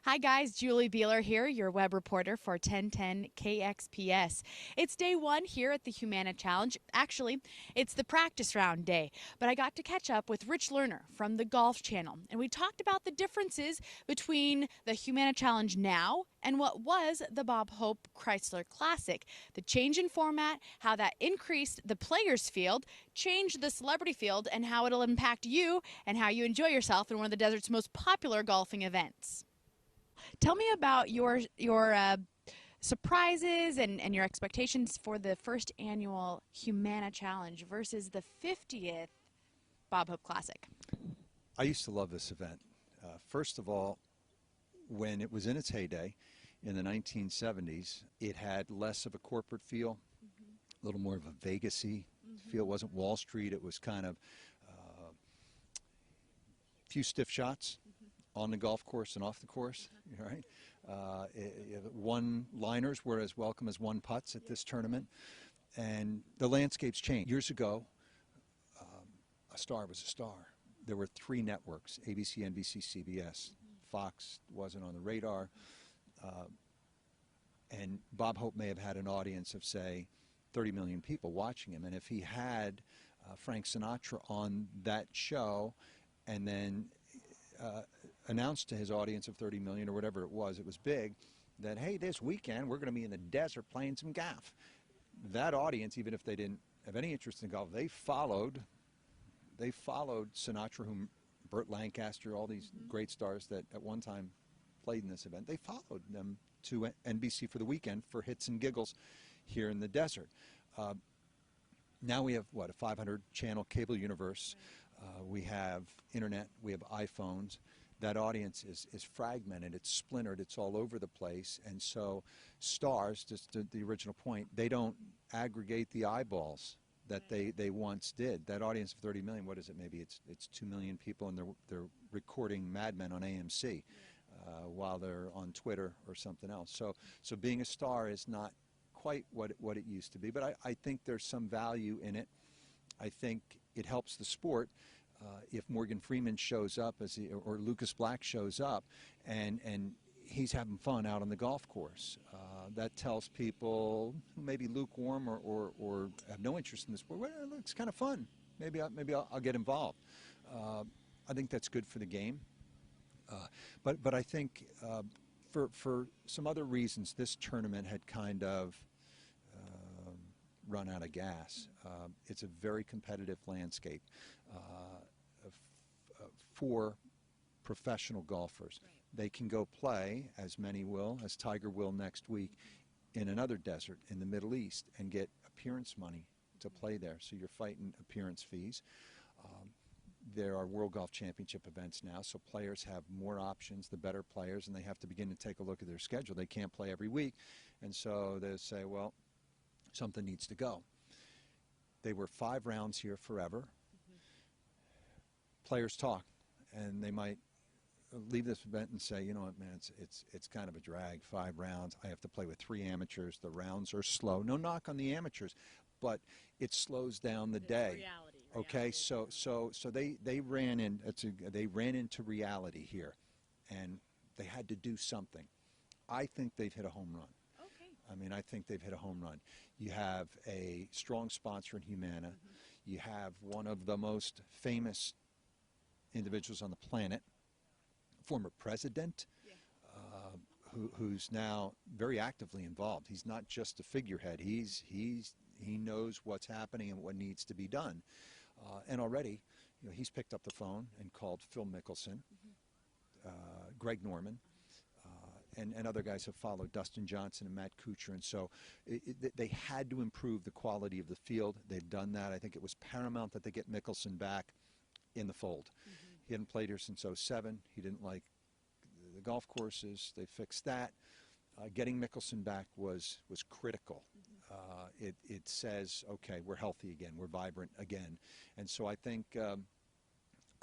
Hi guys, Julie Buehler here, your web reporter for 1010 KXPS. It's day one here at the Humana Challenge. Actually, it's the practice round day, but I got to catch up with Rich Lerner from the Golf Channel, and we talked about the differences between the Humana Challenge now and what was the Bob Hope Chrysler Classic. The change in format, how that increased the players' field, changed the celebrity field, and how it'll impact you and how you enjoy yourself in one of the desert's most popular golfing events. Tell me about your surprises and your expectations for the first annual Humana Challenge versus the 50th Bob Hope Classic. I used to love this event. First of all, when it was in its heyday in the 1970s, it had less of a corporate feel, a little more of a Vegas-y feel. It wasn't Wall Street. It was kind of a few stiff shots on the golf course and off the course, right? One-liners were as welcome as one putts at this tournament. And the landscapes changed. Years ago, a star was a star. There were three networks, ABC, NBC, CBS. Fox wasn't on the radar. And Bob Hope may have had an audience of, say, 30 million people watching him. And if he had Frank Sinatra on that show and then announced to his audience of 30 million or whatever it was big, that, hey, this weekend we're going to be in the desert playing some golf. That audience, even if they didn't have any interest in golf, they followed Sinatra, whom Burt Lancaster, all these great stars that at one time played in this event, they followed them to NBC for the weekend for hits and giggles here in the desert. Now we have, what, a 500-channel cable universe. We have internet, we have iPhones. That audience is fragmented, it's splintered, it's all over the place. And so stars, just to the original point, they don't aggregate the eyeballs that they once did. That audience of 30 million, what is it? Maybe it's 2 million people, and they're recording Mad Men on AMC while they're on Twitter or something else. So being a star is not quite what it used to be, but I think there's some value in it. I think it helps the sport. If Morgan Freeman shows up or Lucas Black shows up and he's having fun out on the golf course, that tells people who may be lukewarm or have no interest in the sport, well, it looks kind of fun. Maybe I'll get involved. I think that's good for the game. But I think for some other reasons, this tournament had kind of run out of gas. It's a very competitive landscape for professional golfers. Right. They can go play, as many will, as Tiger will next week, in another desert in the Middle East and get appearance money to play there. So you're fighting appearance fees. There are World Golf Championship events now, so players have more options, the better players, and they have to begin to take a look at their schedule. They can't play every week, and so they say, well, something needs to go. They were 5 rounds here forever. Players talk, and they might leave this event and say, you know what, man, it's kind of a drag, 5 rounds. I have to play with 3 amateurs. The rounds are slow. No knock on the amateurs, but it slows down the day. Okay, so they ran into reality here, and they had to do something. I think they've hit a home run. I mean, I think they've hit a home run. You have a strong sponsor in Humana. You have one of the most famous individuals on the planet, former president, who's now very actively involved. He's not just a figurehead. He knows what's happening and what needs to be done. And already, he's picked up the phone and called Phil Mickelson, Greg Norman, and other guys have followed, Dustin Johnson and Matt Kuchar. And so they had to improve the quality of the field. They've done that. I think it was paramount that they get Mickelson back in the fold. He hadn't played here since '07. He didn't like the golf courses. They fixed that. Getting Mickelson back was critical. It says, okay, we're healthy again. We're vibrant again. And so I think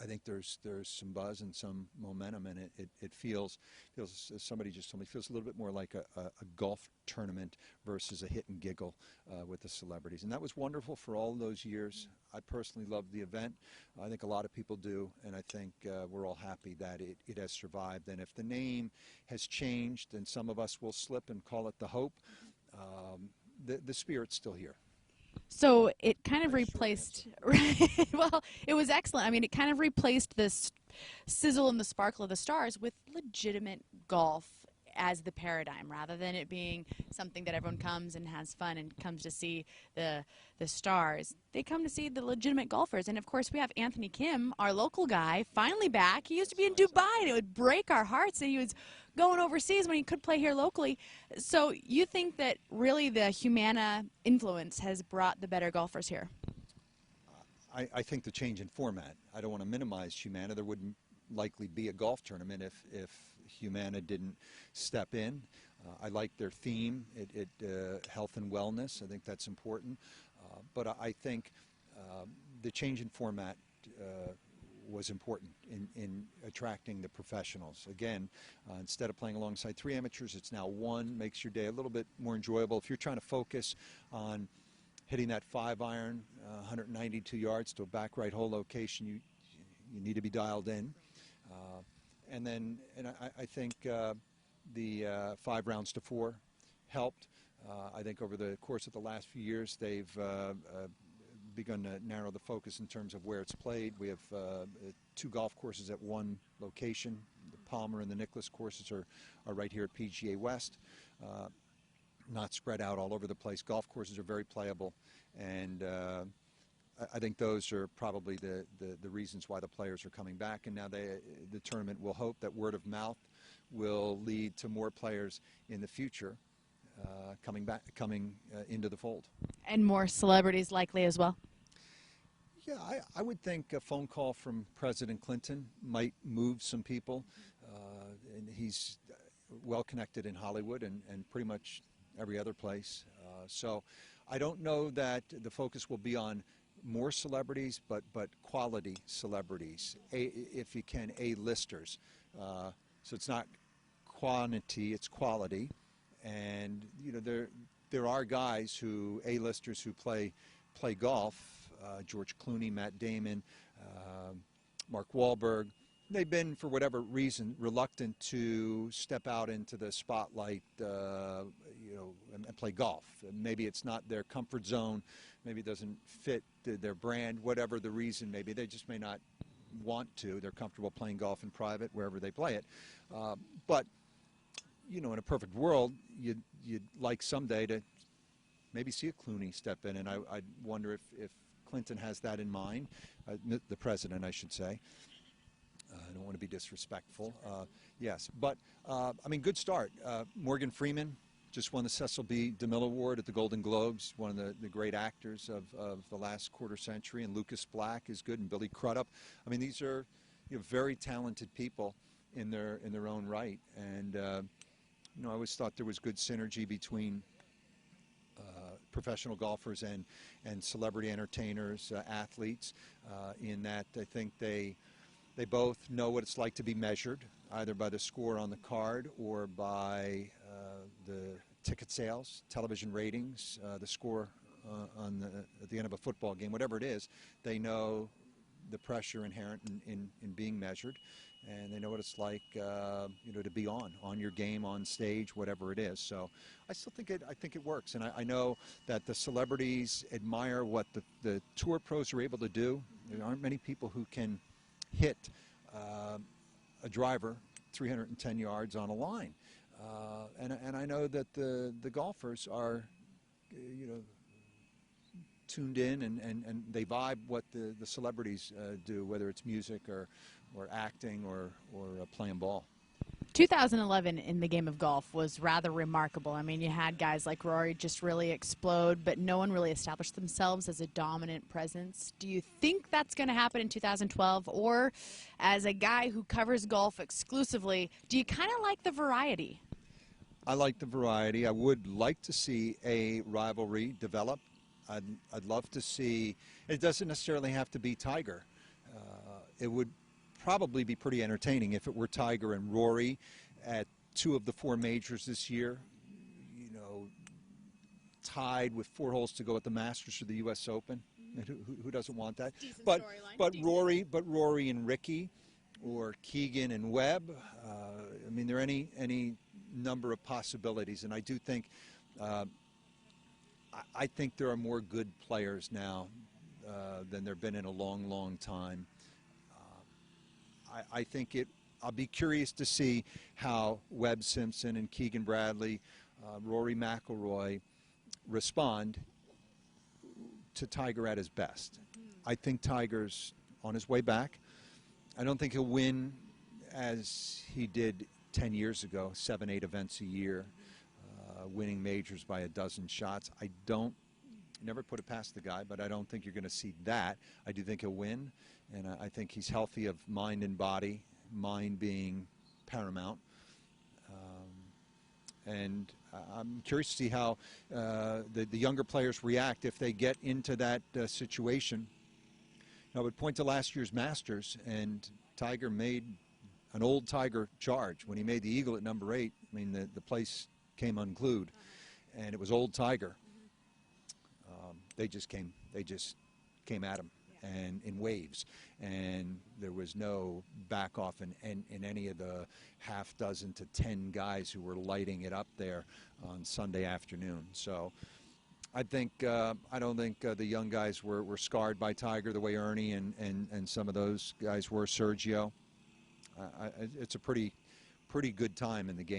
I think there's some buzz and some momentum, and it feels, as somebody just told me, feels a little bit more like a golf tournament versus a hit and giggle with the celebrities. And that was wonderful for all those years. I personally loved the event. I think a lot of people do, and I think we're all happy that it has survived. And if the name has changed, and some of us will slip and call it the Hope, the spirit's still here. So it kind of replaced, right? Well, it was excellent. I mean, it kind of replaced this sizzle and the sparkle of the stars with legitimate golf as the paradigm, rather than it being something that everyone comes and has fun and comes to see the stars. They come to see the legitimate golfers. And of course, we have Anthony Kim, our local guy, finally back. He used to be in Dubai, and it would break our hearts that he was going overseas when he could play here locally. So you think that really the Humana influence has brought the better golfers here? I think the change in format. I don't want to minimize Humana. There wouldn't likely be a golf tournament if Humana didn't step in. I like their theme, health and wellness. I think that's important. But I think the change in format was important in attracting the professionals. Again, instead of playing alongside 3 amateurs, it's now 1, makes your day a little bit more enjoyable. If you're trying to focus on hitting that 5-iron, 192 yards to a back right hole location, you need to be dialed in. And I think the 5 rounds to 4 helped. I think over the course of the last few years, they've begun to narrow the focus in terms of where it's played. We have 2 golf courses at 1 location. The Palmer and the Nicklaus courses are right here at PGA West, not spread out all over the place. Golf courses are very playable, and I think those are probably the reasons why the players are coming back. And now the tournament will hope that word of mouth will lead to more players in the future coming into the fold. And more celebrities likely as well? Yeah, I would think a phone call from President Clinton might move some people. And he's well connected in Hollywood and pretty much every other place. So I don't know that the focus will be on more celebrities, but quality celebrities, if you can, A-listers. So it's not quantity, it's quality. And you know, there are guys who A-listers who play golf. George Clooney, Matt Damon, Mark Wahlberg. They've been, for whatever reason, reluctant to step out into the spotlight, and play golf. Maybe it's not their comfort zone. Maybe it doesn't fit their brand. Whatever the reason, maybe they just may not want to. They're comfortable playing golf in private wherever they play it. But you know, in a perfect world, you'd like someday to maybe see a Clooney step in, and I wonder if Clinton has that in mind, the president, I should say. I don't want to be disrespectful. Yes, but I mean, good start. Morgan Freeman just won the Cecil B. DeMille Award at the Golden Globes, one of the great actors of the last quarter century, and Lucas Black is good, and Billy Crudup. I mean, these are very talented people in their own right, and I always thought there was good synergy between professional golfers and celebrity entertainers, athletes, in that I think they both know what it's like to be measured, either by the score on the card or by the ticket sales, television ratings, the score at the end of a football game, whatever it is. They know the pressure inherent in being measured, and they know what it's like, to be on your game, on stage, whatever it is. So I still think I think it works, and I know that the celebrities admire what the tour pros are able to do. There aren't many people who can hit a driver 310 yards on a line, and I know that the golfers are, tuned in and they vibe what the celebrities do, whether it's music or acting or playing ball. 2011 in the game of golf was rather remarkable. I mean, you had guys like Rory just really explode, but no one really established themselves as a dominant presence. Do you think that's going to happen in 2012? Or as a guy who covers golf exclusively, do you kind of like the variety? I like the variety. I would like to see a rivalry develop. I'd love to see, it doesn't necessarily have to be Tiger. it would probably be pretty entertaining if it were Tiger and Rory at 2 of the 4 majors this year, you know, tied with 4 holes to go at the Masters or the U.S. Open. And who doesn't want that? Decent But storyline. Rory and Ricky, or Keegan and Webb. I mean, there are any number of possibilities, and I do think I think there are more good players now than there have been in a long, long time. I think I'll be curious to see how Webb Simpson and Keegan Bradley, Rory McIlroy respond to Tiger at his best. I think Tiger's on his way back. I don't think he'll win as he did 10 years ago, 7, 8 events a year, winning majors by a dozen shots. I never put it past the guy, but I don't think you're going to see that. I do think he'll win, and I think he's healthy of mind and body, mind being paramount. And I'm curious to see how the younger players react if they get into that situation. I would point to last year's Masters, and Tiger made an old Tiger charge. When he made the eagle at number 8, I mean, the place came unglued, and it was old Tiger. They just came at him, and in waves, and there was no back off in any of the half dozen to 10 guys who were lighting it up there on Sunday afternoon. So I don't think the young guys were scarred by Tiger the way Ernie and some of those guys were, Sergio. It's a pretty good time in the game.